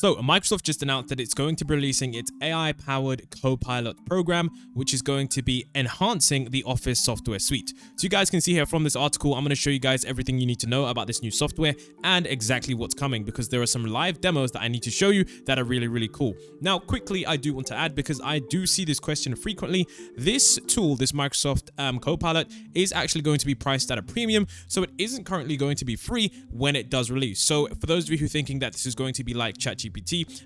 So Microsoft just announced that it's going to be releasing its AI-powered Copilot program, which is going to be enhancing the Office software suite. So you guys can see here from this article, I'm going to show you guys everything you need to know about this new software and exactly what's coming, because there are some live demos that I need to show you that are really, really cool. Now, quickly, I do want to add, because I do see this question frequently, this tool, this Microsoft Copilot, is actually going to be priced at a premium, so it isn't currently going to be free when it does release. So for those of you who are thinking that this is going to be like ChatGPT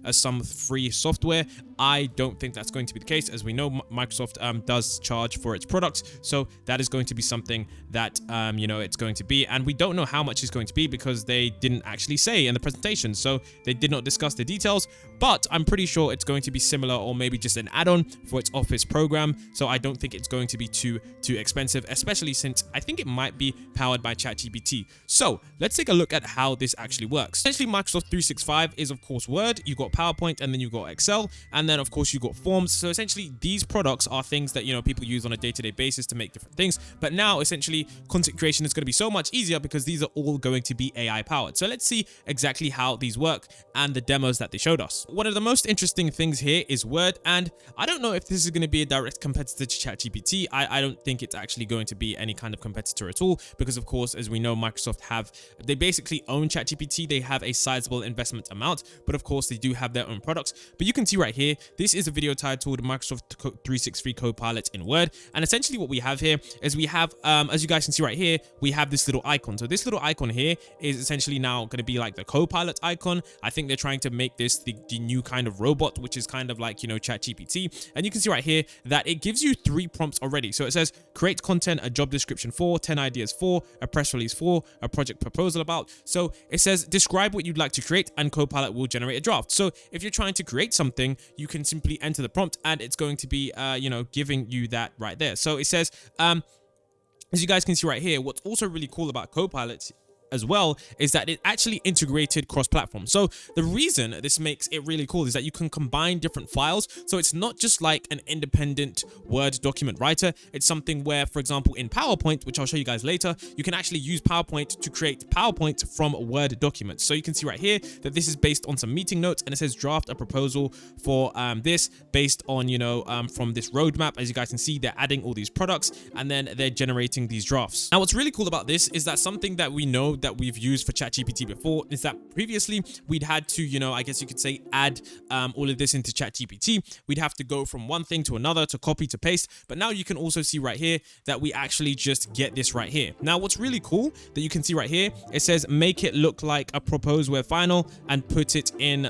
as some free software, I don't think that's going to be the case. As we know, Microsoft does charge for its products, so that is going to be something that it's going to be, and we don't know how much it's going to be because they didn't actually say in the presentation, so they did not discuss the details, but I'm pretty sure it's going to be similar, or maybe just an add-on for its Office program. So I don't think it's going to be too expensive, especially since I think it might be powered by ChatGPT. So let's take a look at how this actually works. Essentially, Microsoft 365 is of course Word, you've got PowerPoint, and then you've got Excel, and then of course you've got Forms. So essentially these products are things that people use on a day-to-day basis to make different things, but now essentially content creation is going to be so much easier because these are all going to be AI powered. So let's see exactly how these work and the demos that they showed us. One of the most interesting things here is Word, and I don't know if this is going to be a direct competitor to ChatGPT. I don't think it's actually going to be any kind of competitor at all, because of course, as we know, Microsoft they basically own ChatGPT. They have a sizable investment amount, but of course they do have their own products. But you can see right here, this is a video titled Microsoft 365 Copilot in Word, and essentially what we have here is we have, as you guys can see right here, we have this little icon. So this little icon here is essentially now going to be like the Copilot icon. I think they're trying to make this the new kind of robot, which is kind of like, ChatGPT. And you can see right here that it gives you 3 prompts already. So it says create content, a job description for, 10 ideas for, a press release for, a project proposal about. So it says describe what you'd like to create, and Copilot will generate a draft. So if you're trying to create something, you can simply enter the prompt and it's going to be giving you that right there. So it says as you guys can see right here, what's also really cool about Copilot as well is that it actually integrated cross-platform. So the reason this makes it really cool is that you can combine different files. So it's not just like an independent Word document writer. It's something where, for example, in PowerPoint, which I'll show you guys later, you can actually use PowerPoint to create PowerPoint from Word documents. So you can see right here that this is based on some meeting notes, and it says draft a proposal for this based on from this roadmap. As you guys can see, they're adding all these products and then they're generating these drafts. Now what's really cool about this is that something that we know that we've used for ChatGPT before is that previously we'd had to, I guess you could say, add all of this into ChatGPT. We'd have to go from one thing to another to copy to paste, but now you can also see right here that we actually just get this right here. Now what's really cool that you can see right here, it says make it look like a proposed web final and put it in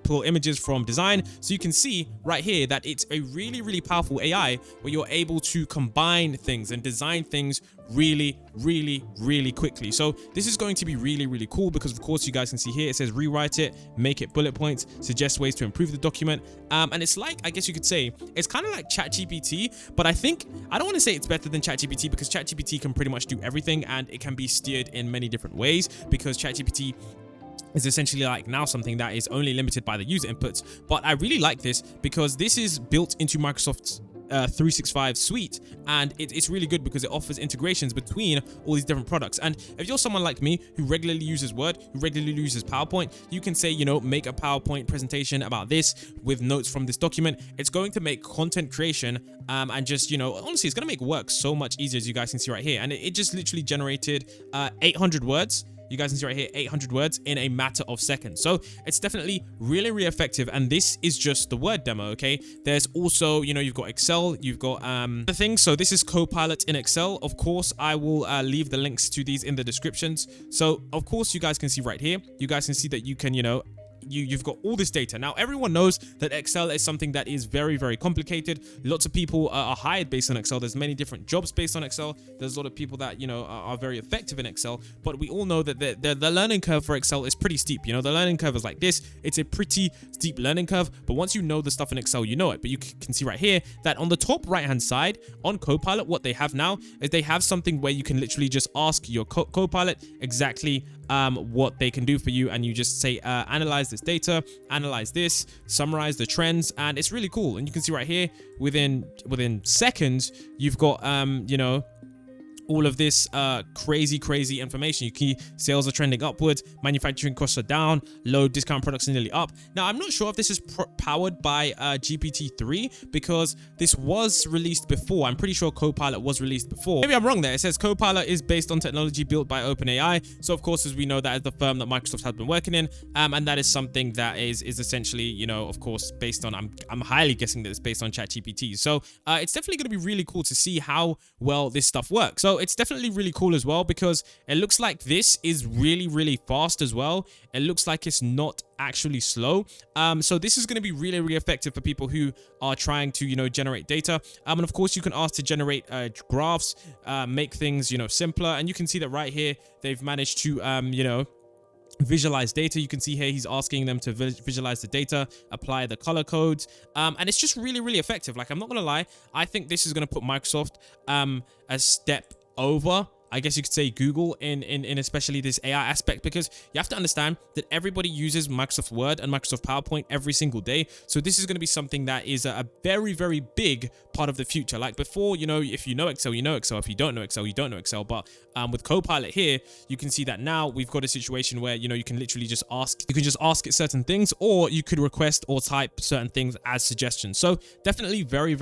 pull images from design. So you can see right here that it's a really, really powerful AI where you're able to combine things and design things really, really, really quickly. So this is going to be really, really cool because of course you guys can see here it says rewrite it, make it bullet points, suggest ways to improve the document, and it's like, I guess you could say it's kind of like ChatGPT, but I don't want to say it's better than ChatGPT because ChatGPT can pretty much do everything and it can be steered in many different ways, because ChatGPT is essentially like now something that is only limited by the user inputs. But I really like this because this is built into Microsoft's 365 suite, and it's really good because it offers integrations between all these different products. And if you're someone like me who regularly uses Word, who regularly uses PowerPoint, you can say, make a PowerPoint presentation about this with notes from this document. It's going to make content creation and just, honestly, it's going to make work so much easier, as you guys can see right here. And it just literally generated 800 words. You guys can see right here, 800 words in a matter of seconds. So it's definitely really, really effective. And this is just the Word demo, okay? There's also, you've got Excel, you've got the things. So this is Copilot in Excel. Of course, I will leave the links to these in the descriptions. So of course, you guys can see right here, you guys can see that you can, you've got all this data. Now, everyone knows that Excel is something that is very, very complicated. Lots of people are hired based on Excel. There's many different jobs based on Excel. There's a lot of people that, are very effective in Excel, but we all know that the learning curve for Excel is pretty steep. The learning curve is like this. It's a pretty steep learning curve, but once you know the stuff in Excel, you know it. But you can see right here that on the top right-hand side on Copilot, what they have now is they have something where you can literally just ask your Copilot exactly what they can do for you, and you just say analyze this data, analyze this, summarize the trends, and it's really cool. And you can see right here within seconds you've got all of this crazy information. You can see sales are trending upwards, manufacturing costs are down, low discount products are nearly up. Now, I'm not sure if this is powered by GPT-3 because this was released before. I'm pretty sure Copilot was released before. Maybe I'm wrong there. It says Copilot is based on technology built by OpenAI. So of course, as we know, that is the firm that Microsoft has been working in, and that is something that is essentially, you know, of course, based on, I'm highly guessing that it's based on ChatGPT. So it's definitely going to be really cool to see how well this stuff works. So it's definitely really cool as well because it looks like this is really fast as well. It looks like it's not actually slow. So this is going to be really effective for people who are trying to, you know, generate data. And of course, you can ask to generate graphs, make things, you know, simpler. And you can see that right here, they've managed to, you know, visualize data. You can see here he's asking them to visualize the data, apply the color codes, and it's just really effective. Like, I'm not gonna lie, I think this is gonna put Microsoft a step over, I guess you could say, Google in especially this AI aspect, because you have to understand that everybody uses Microsoft Word and Microsoft PowerPoint every single day. So this is going to be something that is a very big part of the future. Like before, you know, if you know Excel, you know Excel. If you don't know Excel, you don't know Excel. But with Copilot here, you can see that now we've got a situation where, you know, you can literally just ask, it certain things, or you could request or type certain things as suggestions. So definitely very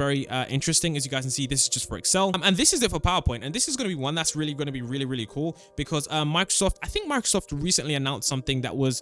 interesting. As you guys can see, this is just for Excel, and this is it for PowerPoint. And this is going to be one that's really going to be really cool because Microsoft, I think Microsoft recently announced something that was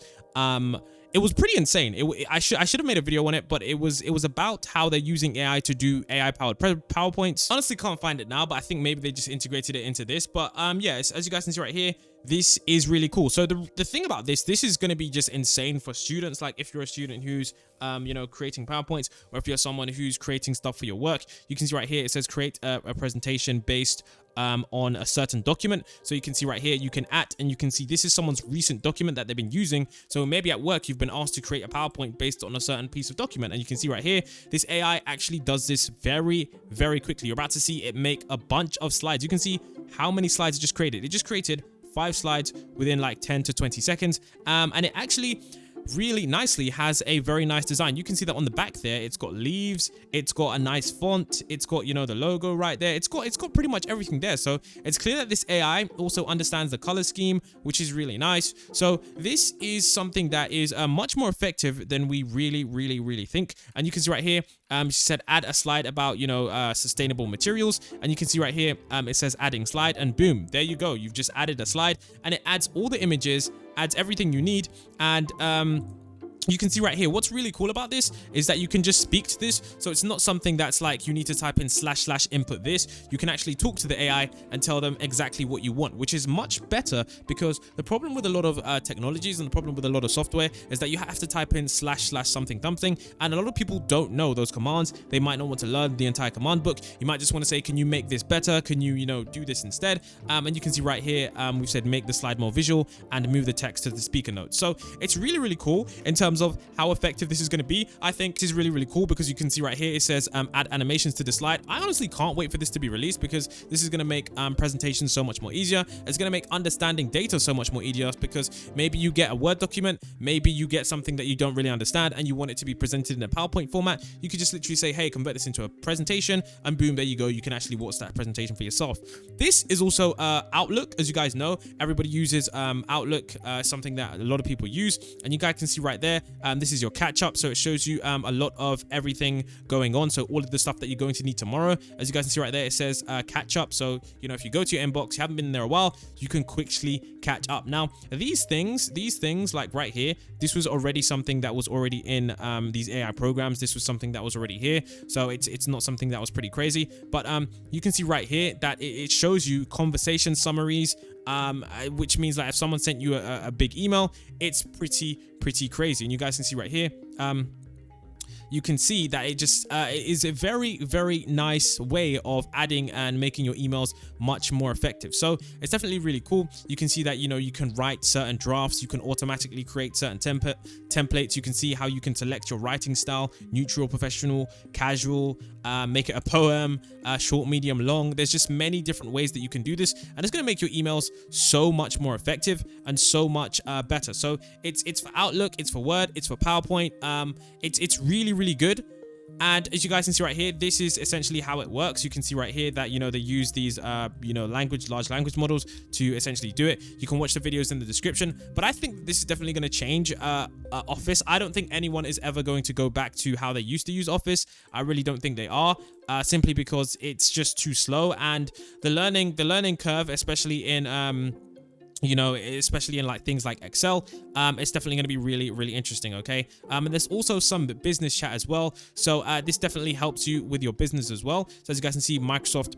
it was pretty insane. I should have made a video on it, but it was about how they're using AI to do AI powered PowerPoints. Honestly, can't find it now, but I think maybe they just integrated it into this. But yeah, as you guys can see right here, this is really cool. So the thing about this is going to be just insane for students. Like if you're a student who's you know, creating PowerPoints, or if you're someone who's creating stuff for your work, you can see right here it says create a presentation based on a certain document. So you can see right here, you can add, and you can see this is someone's recent document that they've been using. So maybe at work, you've been asked to create a PowerPoint based on a certain piece of document. And you can see right here, this AI actually does this very quickly. You're about to see it make a bunch of slides. You can see how many slides it just created. It just created 5 slides within like 10 to 20 seconds. And it actually really nicely has a very nice design. You can see that on the back there, it's got leaves, it's got a nice font, it's got, you know, the logo right there, it's got pretty much everything there. So it's clear that this AI also understands the color scheme, which is really nice. So this is something that is much more effective than we really think. And you can see right here, she said add a slide about, you know, sustainable materials, and you can see right here it says adding slide, and boom, there you go, you've just added a slide, and it adds all the images, adds everything you need. And you can see right here, what's really cool about this is that you can just speak to this. So it's not something that's like you need to type in / input this. You can actually talk to the AI and tell them exactly what you want, which is much better, because the problem with a lot of technologies and the problem with a lot of software is that you have to type in / something, and a lot of people don't know those commands. They might not want to learn the entire command book. You might just want to say, can you make this better? Can you, do this instead? And you can see right here, we've said make the slide more visual and move the text to the speaker notes. So it's really cool in terms of how effective this is going to be. I think this is really cool because you can see right here, it says add animations to the slide. I honestly can't wait for this to be released, because this is going to make presentations so much more easier. It's going to make understanding data so much more easier, because maybe you get a Word document, maybe you get something that you don't really understand and you want it to be presented in a PowerPoint format. You could just literally say, hey, convert this into a presentation, and boom, there you go. You can actually watch that presentation for yourself. This is also Outlook. As you guys know, everybody uses Outlook, something that a lot of people use, and you guys can see right there, this is your catch up. So it shows you a lot of everything going on. So all of the stuff that you're going to need tomorrow. As you guys can see right there, it says catch up. So, if you go to your inbox, you haven't been in there a while, you can quickly catch up. Now, these things like right here, this was already something that was already in these AI programs. This was something that was already here. So it's not something that was pretty crazy, but you can see right here that it shows you conversation summaries, which means that if someone sent you a big email, it's pretty crazy. And you guys can see right here, you can see that it just is a very nice way of adding and making your emails much more effective. So it's definitely really cool. You can see that, you can write certain drafts, you can automatically create certain templates. You can see how you can select your writing style: neutral, professional, casual, make it a poem, short, medium, long. There's just many different ways that you can do this, and it's going to make your emails so much more effective and so much better. So it's for Outlook, it's for Word, it's for PowerPoint. It's really good. And as you guys can see right here, this is essentially how it works. You can see right here that, they use these, large language models to essentially do it. You can watch the videos in the description, but I think this is definitely going to change Office. I don't think anyone is ever going to go back to how they used to use Office. I really don't think they are, simply because it's just too slow, and the learning curve, especially in especially in like things like Excel, it's definitely going to be really, really interesting. Okay. And there's also some business chat as well. So this definitely helps you with your business as well. So as you guys can see, Microsoft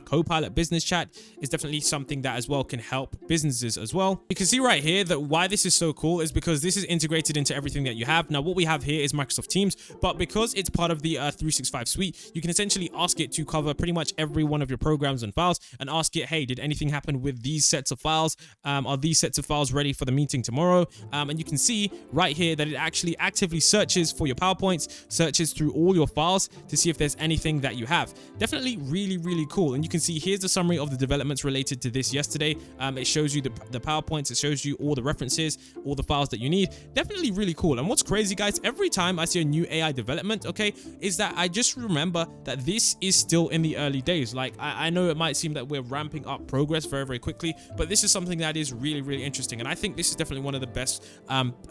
Copilot business chat is definitely something that as well can help businesses as well. You can see right here that why this is so cool is because this is integrated into everything that you have. Now, what we have here is Microsoft Teams, but because it's part of the 365 suite, you can essentially ask it to cover pretty much every one of your programs and files, and ask it, hey, did anything happen with these sets of files? Are these sets of files ready for the meeting tomorrow? And you can see right here that it actually actively searches for your PowerPoints, searches through all your files to see if there's anything that you have. Definitely really, really cool. And you can see here's the summary of the developments related to this yesterday. It shows you the PowerPoints, it shows you all the references, all the files that you need. Definitely really cool. And what's crazy, guys, every time I see a new AI development, okay, is that I just remember that this is still in the early days. Like, I know it might seem that we're ramping up progress very, very quickly, but this is something that is really, really interesting. And I think this is definitely one of the best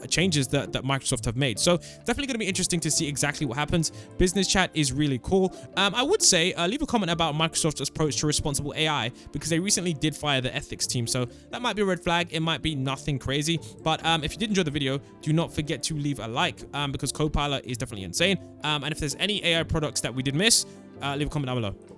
changes that Microsoft have made. So definitely going to be interesting to see exactly what happens. Business chat is really cool. I would say leave a comment about Microsoft's approach to responsible AI, because they recently did fire the ethics team. So that might be a red flag. It might be nothing crazy. But if you did enjoy the video, do not forget to leave a like, because Copilot is definitely insane. And if there's any AI products that we did miss, leave a comment down below.